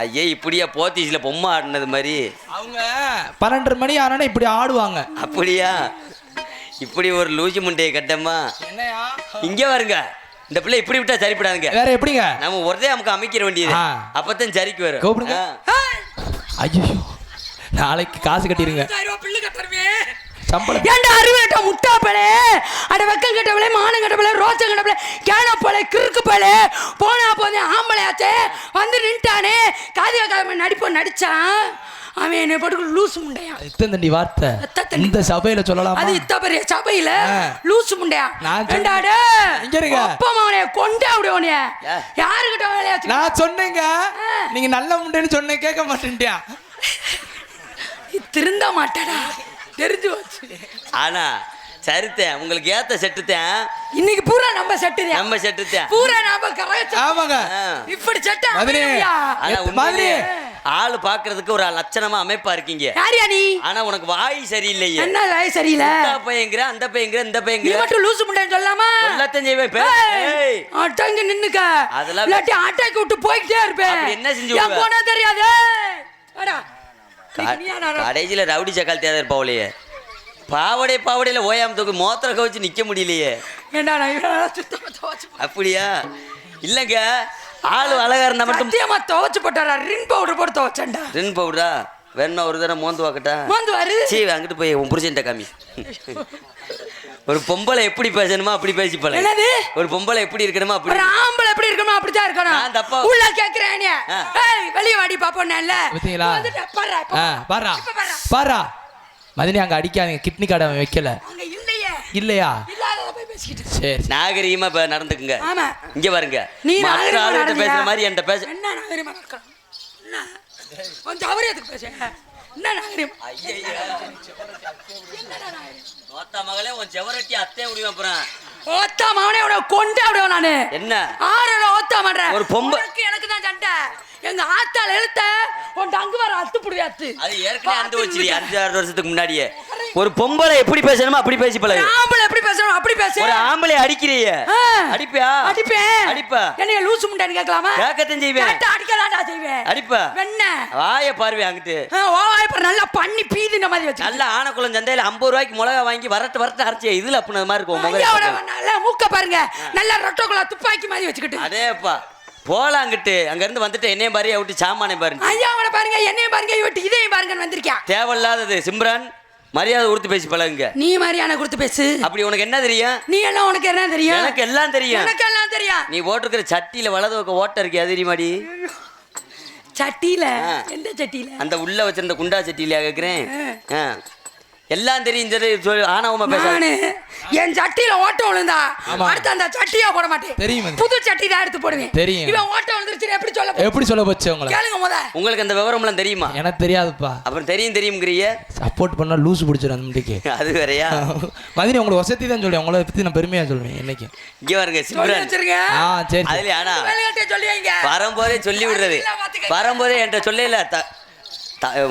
ஐயே, இப்படியா போத்தீஸ்ல பொம்மை ஆடினது மாதிரி? அவங்க 12 மணி ஆனா இப்படி ஆடுவாங்க. அப்படியா? இப்படி ஒரு லூசி முண்டையை கட்டமா? இங்க வருங்க, இந்த பிள்ளை இப்படி விட்டா சரிப்படாதுங்க. வேற எப்படிங்க? நம்ம ஒரே நமக்கு அமைக்கிற வேண்டியது. அப்பதான் சரிக்கு வரும். கூப்பிடுங்க. ஐயோ, நாளைக்கு காசு கட்டிருங்க. பிள்ளை கட்டுறவே சம்பளம். ஏன்டா அறிவேட்ட முட்டாப்பளே, அட வெக்கம் கட்டவளே, மானம் கட்டவளே, ரோச்சம் கட்டவளே, கேனப்பளே, கிறுக்கு பளே, போனா போதே ஆம்பளையாச்சே வந்து நின்ட்டானே, காதியா காதமே நடிச்சான். அவன் என்னை போட்டு லூசு முண்டையா. இத்தந்தண்டி வார்த்தை இந்த சபையில சொல்லலாம். அது இத்த பெரிய சபையில லூசு முண்டையா. ஏண்டாடே, இங்க இருங்க. அப்பா அவனே கொண்டே அப்படியே யாருக்கிட்ட வேலையா? நான் சொன்னேங்க, நீங்க நல்ல முண்டைன்னு சொன்னேன், கேட்க மாட்டேன்ட்டியா? திருந்த மாட்டடா, தெரிஞ்சு வச்சு. ஆனா சரித்தேன் உங்களுக்கு ஏத்த செட்டுத்தேன். இன்னைக்கு பூரா நம்ம செட்டுதே. நம்ம செட்டுத்தேன். பூரா நம்ம கரெக்ட். ஆமாங்க. இப்படி செட்ட மதுரை. ஆனா மதுரை. உண்மையிலே ஆளு பாக்குறதுக்கு ஒரு லட்சணமா அமைப்பா இருக்கீங்க. யாரியா நீ? ஆனா உனக்கு வாய் சரியில்லையே. என்ன வாய் சரியில்லை? இந்த பையங்கிற அந்த பையங்கிற இந்த நீ பையங்கிற மட்டும் லூசு முண்டைன்னு சொல்லாமா? சொல்லத்தான் செய்வேன். ஏய் அட்டங்க நின்னுக்க. அதெல்லாம் இல்லாட்டி அட்டாக்கு விட்டு போயிட்டே இருப்பேன். அப்படி என்ன செஞ்சு என் போனா தெரியாது. வாடா. கடைசியில ரவுடி சக்கால் தேவை இருப்பாவளையே. பாவடையில ஓயாம தூக்கு மோத்திர கவச்சு நிக்க முடியலையே. ஏண்டா நான் சுத்தமா துவைச்சு அப்படியா? இல்லங்க ஆளு அழகா இருந்தா மட்டும் சத்தியமா துவைச்சு போட்டாரா? ரின் பவுடர் போட்டு துவைச்சேன்டா. ரின் பவுடரா வேணா ஒரு தடவை மோந்து வாக்கட்டா? மோந்து வாரு. சீ அங்கிட்டு போய் உன் புருஷன்ட்ட காமி. ஒரு பொம்பளை எப்படி பேசணுமோ அப்படி பேசி பழகு. என்னது? ஒரு பொம்பளை எப்படி இருக்கணுமோ அப்படி. ஒரு ஆம்பளை எப்படி இருக்கணுமோ அப்படிதான் இருக்கணும். நான் தப்பா உள்ள கேக்குறேன் நீ. ஏய் வெளிய வாடி பாப்போம்னேல்ல. பாத்தீங்களா? பாறா. பாரா பாரா. மதினி அங்க அடிக்காதீங்க. கிட்னி கார்டு அவன் வைக்கல. அங்க இல்லையே. இல்லையா? இல்லாதத போய் பேசிக்கிட்டு. சரி நாகரிகமா நடந்துக்குங்க. ஆமா. இங்க பாருங்க. நீ மற்ற நாகரிகமா ஆளுகிட்ட நடந்துக்க. பேசுற மாதிரி என்கிட்ட பேச. என்ன நாகரிகமா இருக்கணும்? என்ன? கொஞ்சம் அவரே எதுக்கு பேசுங்க? என்ன நாகரிகம்? மொத்த மகளே உன் செவரட்டி அத்தைய முடியும் அப்புறம். ஓத்தா மவனே உன கொண்டே விடுவேன் நானு. என்ன? ஆறோட ஓத்தா பண்றேன். ஒரு பொம்பை எனக்கு தான் சண்டை. எங்க ஆத்தால எழுத்த உன் அங்கு வர அத்து புடியாத்து. அது ஏற்கனவே அந்த வச்சிரி 5-6 வருஷத்துக்கு முன்னாடியே. ஒரு பொம்பளை எப்படி பேசணுமோ அப்படி பேசி பழகு. ஆம்பளை எப்படி பேசணும் அப்படி பேசு. ஒரு ஆம்பளை அடிக்கிறீங்க. அடிப்பியா? அடிப்பேன். அடிப்பா. என்னைய லூசு முண்டான்னு கேட்கலாமா? கேட்கத்தான் செய்வேன். கேட்டா அடிக்கலாம்டா செய்வேன். அடிப்பா. வெண்ண. வாய பார்வை அங்கிட்டு. ஓ வாய்ப்பற நல்லா பண்ணி பீதின மாதிரி வச்சு. நல்ல ஆனக்குளம் சந்தையில 50 ரூபாய்க்கு மிளகா வாங்கி வரட்டு அரைச்சி இதுல அப்படின மாதிரி இருக்கும் முகம். ஐயாவோட நல்ல மூக்க பாருங்க. நல்ல ரொட்டோக்குள்ள துப்பாக்கி மாதிரி வச்சுக்கிட்டு. அதேப்பா. போலாங்கிட்டு அங்க இருந்து வந்துட்டு என்னையும் பாரு விட்டு சாமானே பாரு. ஐயாவோட பாருங்க என்னையும் பாருங்க விட்டு இதையும் பாருங்கன்னு வந்திருக்கியா. தேவையில்லாதது. சிம்ரன் மரியாதை கொடுத்து பேசி பழகுங்க. நீ மரியாதை கொடுத்து பேசு. அப்படி உனக்கு என்ன தெரியும்? நீ எல்லாம் உனக்கு என்ன தெரியும்? எனக்கு எல்லாம் தெரியும். எனக்கு எல்லாம் தெரியும். நீ போட்டிருக்கிற சட்டியில வலது பக்கம் ஓட்டை இருக்கு அது தெரியுமாடி? சட்டியில? எந்த சட்டியில? அந்த உள்ள வச்சிருந்த குண்டா சட்டியில கேக்குறேன். எல்லாம் தெரியும் சொல்லி ஆணவமா பேசாத. என் சட்டியில ஓட்ட விழுந்தா அடுத்து அந்த சட்டியா போட மாட்டேன். தெரியும். புது சட்டி தான் எடுத்து போடுவேன். தெரியும். இவன் ஓட்ட விழுந்துருச்சு எப்படி சொல்ல போச்சு உங்களை? கேளுங்க முத. உங்களுக்கு அந்த விவரம்லாம் தெரியுமா? எனக்கு தெரியாதுப்பா. அப்புறம் தெரியும்ங்கறிய. சப்போர்ட் பண்ணா லூசு பிடிச்சிரும் அந்த முண்டிக்கு. அது வேறயா? மதினி உங்களுக்கு வசதி தான் சொல்றேன். உங்களை பத்தி நான் பெருமையா சொல்றேன். என்னைக்கு இங்க பாருங்க சிம்ரன். வச்சிருங்க. சரி. அதுல ஆனா வேலையாட்டே சொல்லி வைங்க. வரும்போதே சொல்லி விடுறது. வரும்போதே என்கிட்ட சொல்லல.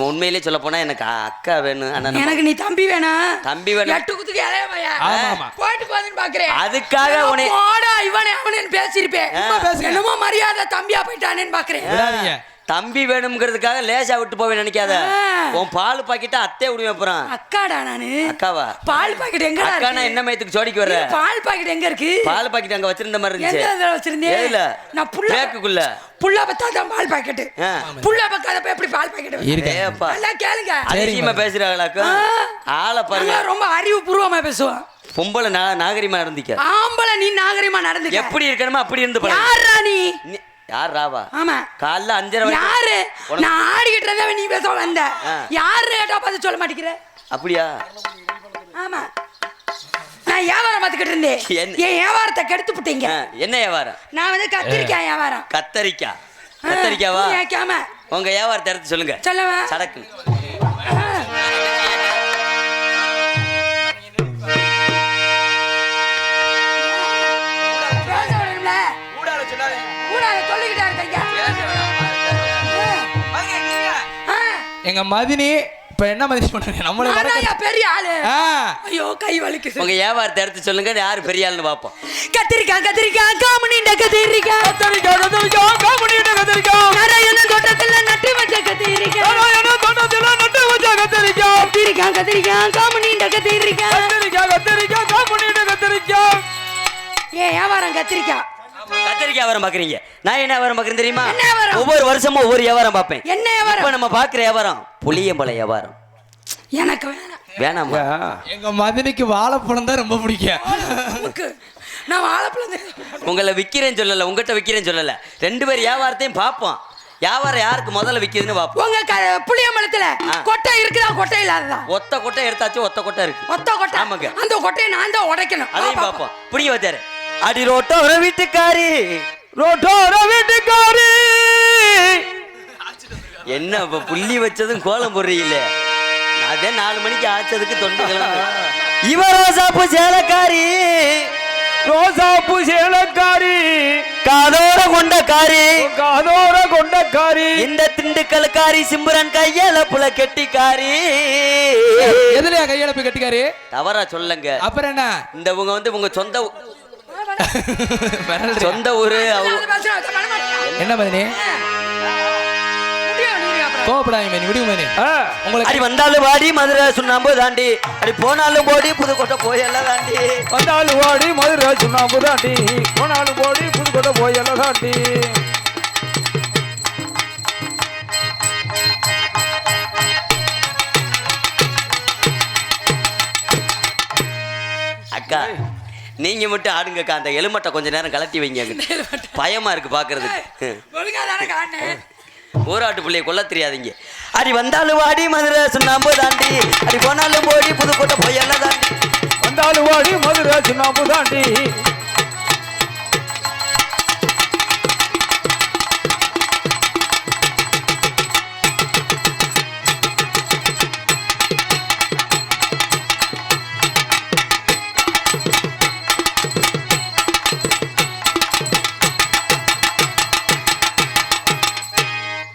உண்மையிலே சொல்ல போனா எனக்கு அக்கா வேணும். எனக்கு நீ தம்பி வேணும். தம்பி வேணும். எட்டு குத்துக்கு இளைய பையன். ஆமா. போயிட்டு போதுன்னு பாக்குறேன். அதுக்காக உனே போடா இவனே அவனேன்னு பேசிருப்பேன். என்னமோ மரியாதை தம்பியா போயிட்டானேன்னு பாக்குறேன். தம்பி வேணும்ங்கிறதுக்காக லேசா விட்டு போவே நினைக்காத. உன் பால் பாக்கெட்ட அத்தைய விடுவேன் அப்புறம். அக்காடா நானு. அக்காவா? பால் பாக்கெட் எங்க இருக்கு? அக்கானா என்ன மயத்துக்கு ஜோடிக்கு வர? பால் பாக்கெட் எங்க இருக்கு? பால் பாக்கெட் அங்க வச்சிருந்த மாதிரி இருந்துச்சு. எங்க வச்சிருந்தே? ஏல நான் புள்ள பேக்குக்குள்ள. புள்ள பத்தா தான் பால் பாக்கெட். புள்ள பக்காத எப்படி பால் பாக்கெட்? ஏப்பா. எல்லாம் கேளுங்க. அதிகமா பேசுறாங்களாக்கா? ஆளை பாருங்க. ரொம்ப அறிவு பூர்வமா பேசுவான். பொம்பளை நாகரிகமா நடந்துக்க. ஆம்பளை நீ நாகரிகமா நடந்துக்க. எப்படி இருக்கணுமோ அப்படி இருந்து பழகு. யாரா நீ? யார் ராவா? ஆமா. காலைல 5:30 யாரு? நான் ஆடிக்கிட்டு இருந்தவன் நீ பேச வந்த. யாரு கேட்டா பார்த்து சொல்ல மாட்டேங்கிற? அப்படியா? ஆமா. நான் வியாபாரம் பார்த்துக்கிட்டு இருந்தேன். என் வியாபாரத்தை கெடுத்து விட்டீங்க. என்ன வியாபாரம்? நான் வந்து கத்திரிக்காய் வியாபாரம். கத்தரிக்காவா? கேட்காம உங்க வியாபாரத்தை எடுத்து சொல்லுங்க. சொல்லவா? சடக்கு. எங்க மதினி இப்ப என்ன மதினி பண்றீங்க? நம்மளே பெரிய ஆளு. ஐயோ கை வலிக்குது. உங்க வியாபாரத்தை எடுத்து சொல்லுங்க. யாரு பெரிய ஆளுன்னு பாப்போம். கத்திரிக்காய் காமுனிண்ட கத்திரிக்காய் நாராயண தோட்டத்துல நட்டு வச்ச கத்திரிக்காய் கத்திரிக்காய் காமுனிண்ட கத்திரிக்காய் ஏன் வியாபாரம் கத்திரிக்காய் வியாபாரம் பாக்குறீங்க. நான் என்ன வியாபாரம் பாக்குறேன் தெரியுமா? என்ன வியாபாரம்? ஒவ்வொரு வருஷமும் ஒவ்வொரு வியாபாரம் பாப்பேன். என்ன வியாபாரம்? இப்ப நம்ம பாக்குற வியாபாரம் புளியம்பழ வியாபாரம். எனக்கு வேணாமா? எங்க மதினிக்கு வாழைப்பழம் தான் ரொம்ப பிடிக்கும். நான் வாழைப்பழம் உங்களை விக்கிறேன்னு சொல்லல, உங்ககிட்ட விக்கிறேன்னு சொல்லல. 2 பேர் வியாபாரத்தையும் பாப்போம். வியாபாரம் யாருக்கு முதல்ல விக்குதுன்னு பாப்போம். உங்க புளியம்பழத்துல கொட்டை இருக்குதா கொட்டை இல்லாததா? ஒத்த கொட்டை எடுத்தாச்சு. ஒத்த கொட்டை இருக்கு. ஒத்த கொட்டை? ஆமாங்க. அந்த கொட்டையை நான் தான் உடைக்கணும். அதையும் பாப்போம். புடிங்க வச்சாரு. அடி ரோட்டோர வீட்டுக்காரி என்ன இப்ப புள்ளி வச்சதும் கோலம் போடுறீங்களே? அதே 4 மணிக்கு ஆச்சதுக்கு தொண்டு கிளம்பு. இவ ரோசாப்பு சேலக்காரி ரோசாப்பு சேலக்காரி காதோர கொண்டக்காரி காதோர கொண்டக்காரி இந்த திண்டுக்கல்காரி சிம்புரன் கையால புல கெட்டிக்காரி எதுலயா கையெழுப்பு கட்டிக்காரு தவறா சொல்லுங்க. அப்புறம் என்ன இந்த உங்க வந்து உங்க விரல் சொந்த ஊரு என்ன மதினி கோபப்படாங்க மதினி விடுங்க மதினி உங்களுக்கு அடி வந்தாலும் வாடி மதுரை சுண்ணாம்பு தாண்டி அடி போனாலும் போடி புதுக்கோட்டை போயெல்லாம் தாண்டி வந்தாலும் ஓடி மதுரை சுண்ணாம்பு தாண்டி போனாலும் ஓடி புதுக்கோட்டை போயெல்லாம் தாண்டி அக்கா நீங்க மட்டும் ஆடுங்கக்கா. அந்த எலுமட்டை கொஞ்ச நேரம் கலட்டி வைங்க. பயமா இருக்கு பாக்குறதுக்கு. ஊராட்டு பிள்ளைய கொல்ல தெரியாதீங்க. அடி வந்தாலும் வாடி மதுரை சுண்ணாம்பு தாண்டி அடி போனாலும் போடி புதுக்கோட்டை போயெல்லாம் தாண்டி வந்தாலும் ஓடி மதுரை சுண்ணாம்பு தாண்டி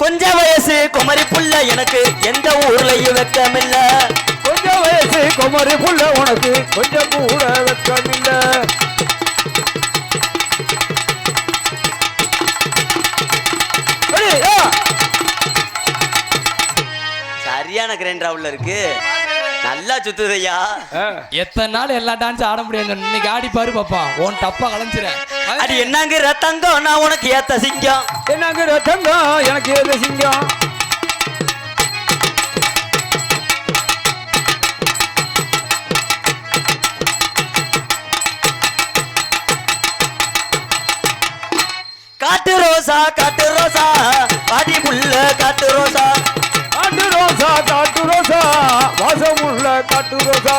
கொஞ்ச வயசு குமரி புள்ள எனக்கு எந்த ஊர்லயும் வெக்கமில்ல. கொஞ்சம் வயசு குமரி புள்ள உனக்கு கொஞ்சம் கூட வெக்கமில்ல. சரியான கிரைண்டரா உள்ள இருக்கு. நல்லா சுத்துதையா. எத்தனை நாள் எல்லா டான்ஸ் ஆட முடியாது. இன்னைக்கு ஆடி பாரு பாப்பா. உன் டப்பா கலைஞ்சிரேன். அடி என்னங்கிற தங்கம் நான் உனக்கு ஏத்த சிங்கம். என்னங்கிற தங்கம் எனக்கு ஏது சிங்கம். காட்டு ரோசா பாடி புள்ள காட்டு ரோசா காட்டு ரோசா வாசமுள்ள காட்டு ரோசா.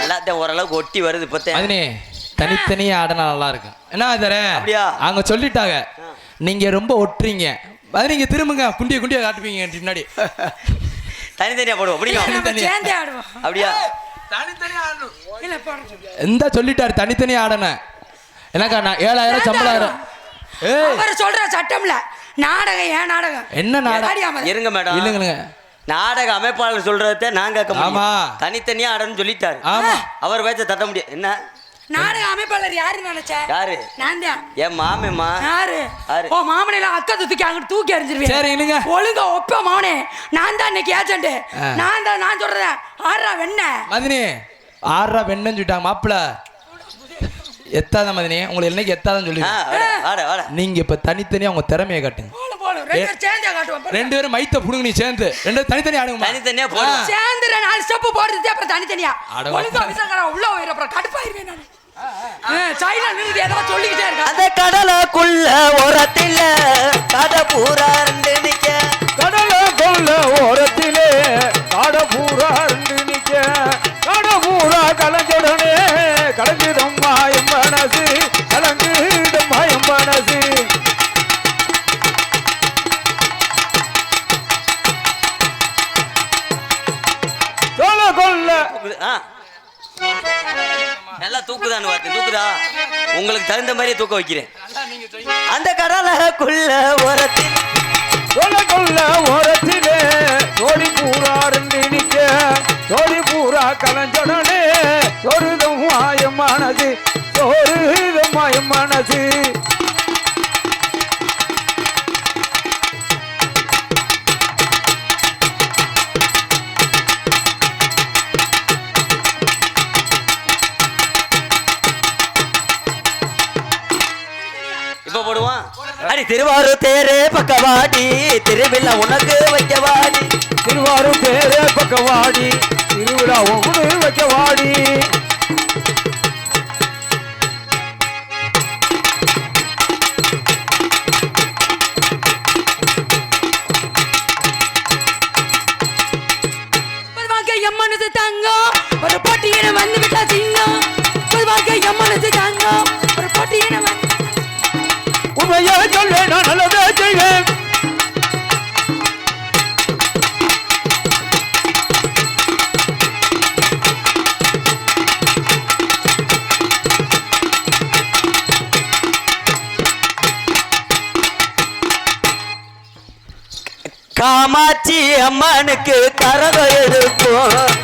நல்லா ஓரளவுக்கு ஒட்டி வருது பத்தேன். அதுனே தனித்தனியா ஆடினா நல்லா இருக்கும். என்ன தர அப்படியா? அவங்க சொல்லிட்டாங்க நீங்க ரொம்ப ஒட்டுறீங்க. அது நீங்க திரும்புங்க குண்டிய காட்டுவீங்க பின்னாடி. தனித்தனியா போடுவோம். அப்படியா? எந்த சொல்லிட்டாரு தனித்தனியா ஆடணும். எனக்கா நான் 7000 சம்பளம். சொல்ற சட்டம்ல நாடகம் ஏன் நாடகம் என்ன நாடகம் இருங்க மேடம். இல்லைங்க நாடக அமைப்பாளர் சொல்றத நான் கேட்க முடியும். ஆமா. தனித்தனியா ஆடணும்னு சொல்லிட்டாரு. ஆமா. அவர் பேச்ச தட்ட முடியும். என்ன நாடக அமைப்பாளர் யாரு நினைச்சா? யாரு? நான் தான். என் மாமேமா. யாரு? ஓ மாமனையில அக்கா தூக்கி அங்கிட்டு தூக்கி எறிஞ்சிருவேன். சரி இல்லைங்க. ஒழுங்கா ஒப்ப மாமனே. நான் தான் இன்னைக்கு ஏஜென்ட். நான் சொல்றேன். ஆறா வெண்ண. மதினி ஆறா வெண்ணன்னு சொல்லிட்டாங்க மாப்பிள. எத்தாத மதினி உங்களுக்கு என்னைக்கு எத்தாதன்னு சொல்லி நீங்க இப்ப தனித்தனியா உங்க திறமையை காட்டுங்க. ரெண்டு பேரும் மைத்த புடுங்க. நீ சேர்ந்து ரெண்டு தனித்தனியா ஆடுங்க. தனித்தனியா போடு. சேர்ந்து 4 ஸ்டெப் போடுறது அப்புறம் தனித்தனியா. ஒழுங்கா விசங்கற உள்ள போயிர அப்புறம் கடுப்பாயிருவேன் நான். சைனா நின்னு ஏதோ சொல்லிக்கிட்டே இருக்க. அந்த கடலுக்குள்ள ஓரத்தில காட பூரா ரெண்டு நிக்க. கடலுக்குள்ள ஓரத்திலே காட பூரா ரெண்டு நிக்க. காட பூரா கலஞ்சடனே கலங்குதம்மா என் மனசு. கலங்குதம்மா என் மனசு. நல்லா தூக்குதான்னு பார்த்தேன். தூக்குதா? உங்களுக்கு தகுந்த மாதிரியே தூக்க வைக்கிறேன். அந்த கடலுக்குள்ள ஓரத்தில் ஓரத்திலே தோடி பூரா ரெண்டு நிக்க. தோடி பூரா கலஞ்சடனே சொருதம் மாயம் மனசு. சொருதம் மாயம் மனசு. இப்ப போடுவான். அடி திருவாரூர் தேரே பக்கவாடி திருவிழா உனக்கு வைக்கவாடி. திருவாரூர் தேரே பக்கவாடி திருவிழா உனக்கு வைக்கவாடி. எம்மனது தங்கம் ஒரு போட்டியிட வந்து விட்டா சிங்கம். பொதுவாக என் மனசு தாங்கும் ஒரு போட்டியை நம்ம உண்மையா சொல்ல நான் நல்லதே செய்வேன். காமாட்சி அம்மனுக்கு கரகம் எடுப்போம்,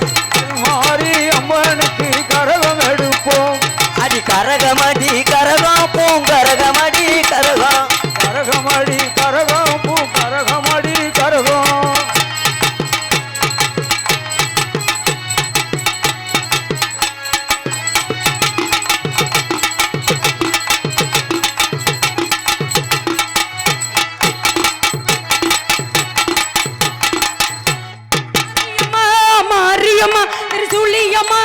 மாறி அம்மனுக்கு கரகம் எடுப்போம். அடி கரகமடி கரகம் பூங்கரகமடி கரகம். கரகமடி கரகம் பூ கரகமடி கரகம். மாரியம்மா திருசூலியம்மா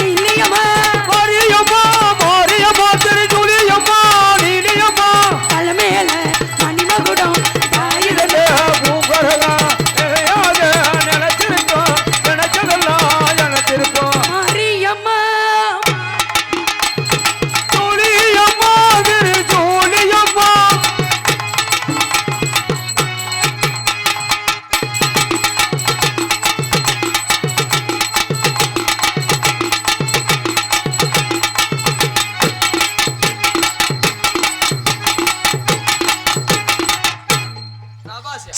இல்லையம்மா மாரியம்மா மாரியம்மா திருச்சூலியம்மா நீலியம்மா தலைமையில மணிமகுடம் இதே பூங்கரகம் நிலையாக நினைச்சிருக்கோம், நினைச்சதெல்லாம் நினைச்சிருக்கோம். மாரியம்மா சூலியம்மா திருச்சூலியம்மா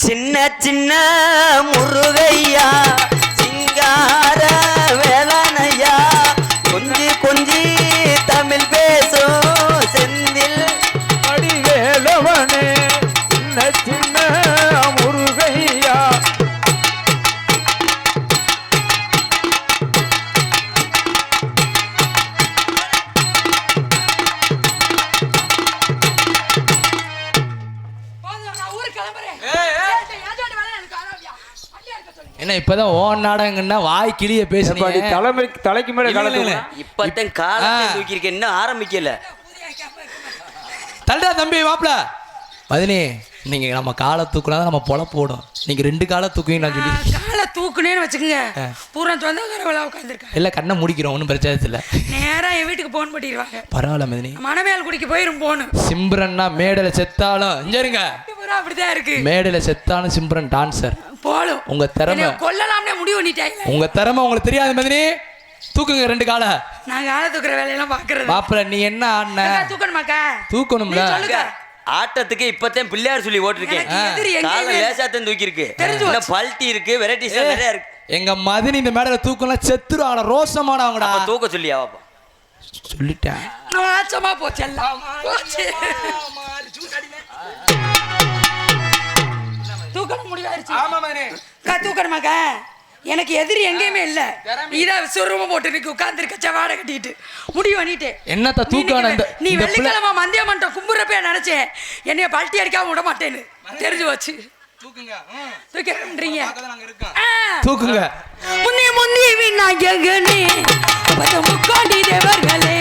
சின்ன சின்ன முருகையா சிங்கார வேலனையா கொஞ்சி கொஞ்சி தமிழ் பேசும் செந்தில் அடிவேலவனே சின்ன சின்ன முருகையா. நான் ஊருக்கு கிளம்புறேன் என்ன இப்பதான் ஓன் நாடகங்கன்னா வாய் கிளிய எப்படி பேசுறீங்க. தலைக்கு மேல கலந்து இப்பத்தான் காலத்தை தூக்கியிருக்கேன், இன்னும் ஆரம்பிக்கல. தள்ளுடா தம்பி மாப்பிள மதினி, நீங்க நம்ம காலை தூக்குனா நம்ம பொழப்பு போடும். நீங்க 2 காலை தூக்குவீங்க நான் சொல்லி காலை தூக்குனேன்னு வச்சுக்கோங்க பூரா சொந்தக்காரவளா உட்காந்துருக்கேன். எல்லாம் கண்ணை முடிக்கிறோம், ஒன்றும் பிரச்சனை இல்லை. நேரா என் வீட்டுக்கு போன் பண்ணிடுவாங்க. பரவாயில்ல மதினி. மணமேல் குடிக்கு போயிரும் போனு. சிம்ரன்னா மேடையில செத்தாலும் இங்க அப்படிதான் இருக்கு. மேடையில செத்தாலும் சிம்ரன் டான்சர். போலும் உங்க திறமை கொல்லலாம்னே முடிவு பண்ணிட்டாங்க. உங்க திறமை உங்களுக்கு தெரியாது மதினி. தூக்குங்க 2 காலை. நான் காலை தூக்குற வேலையெல்லாம் பாக்குறது. மாப்பிள நீ என்ன ஆடின? தூக்கணுமாக்கா? தூக்கணும்ல. சொல்லுங்க. ஆட்டத்துக்கு இப்பத்தான் பிள்ளையார் சொல்லி ஓட்டிருக்கேன். எனக்கு எதிரி எங்கேயுமே காலை இல்லை. லேசாத்தான் தூக்கி இருக்கு, தெரிஞ்சு இன்னும் பல்ட்டி இருக்கு, வெரைட்டிஸ் நிறைய இருக்கு. எங்க மதினி இந்த மேடையில தூக்கலாம் செத்துருவாங்க, ரோசமானவங்கடா. அப்ப தூக்க சொல்லியா பாப்பா? சொல்லிட்டேன். நாச்சமா போச்சு எல்லாம் போச்சு. தூக்கணும் முடிவாயிருச்சு. தூக்கணுமாக்கா? எனக்கு எதிரி எங்கேயுமே இல்ல. இதான் விஸ்வரூபம் போட்டு இன்னைக்கு உட்கார்ந்துருக்க செவாடை கட்டிட்டு முடிவு பண்ணிட்டு. என்னத்த தூக்கான நீ வெள்ளிக்கிழமை மந்திய மன்றம் கும்புறப்ப நினைச்சேன் என்னைய பல்ட்டி அடிக்காம விட மாட்டேன்னு தெரிஞ்சு வச்சு தூக்கிறீங்க. தூக்குங்க. முன்னே முன்னே விநாயகனே முக்காடி தேவர்களே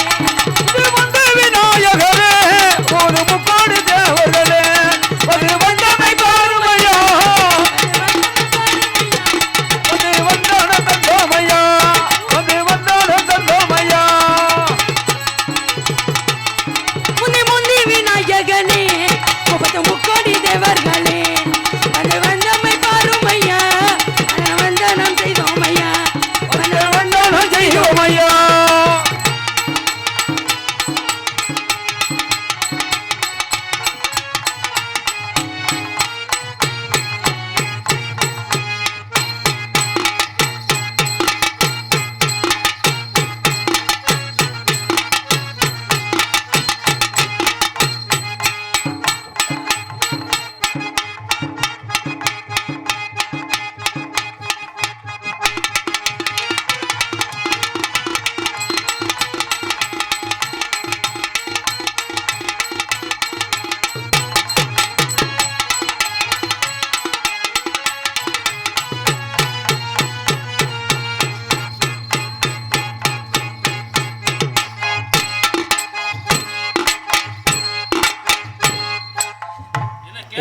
விநாயகரே ஒரு முக்காடு தேவர்களே ஒரு வந்தமை பாருமையா அது வந்தான தந்தோமையா அது வந்தான தந்தோமையா. முன்னே முன்னே விநாயகனே முக்காடி தேவர்களே அது வந்தமை பாருமையா வந்தனம் செய்தோமையா வந்தானம் செய்தோமையா.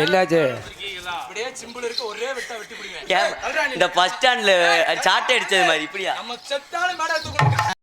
எல்லாச்சு இந்த பஸ் ஸ்டாண்ட்ல சாட்டை அடிச்சது மாதிரி இப்படியா? நம்ம செத்தாலும் மேடை தூக்கணும்.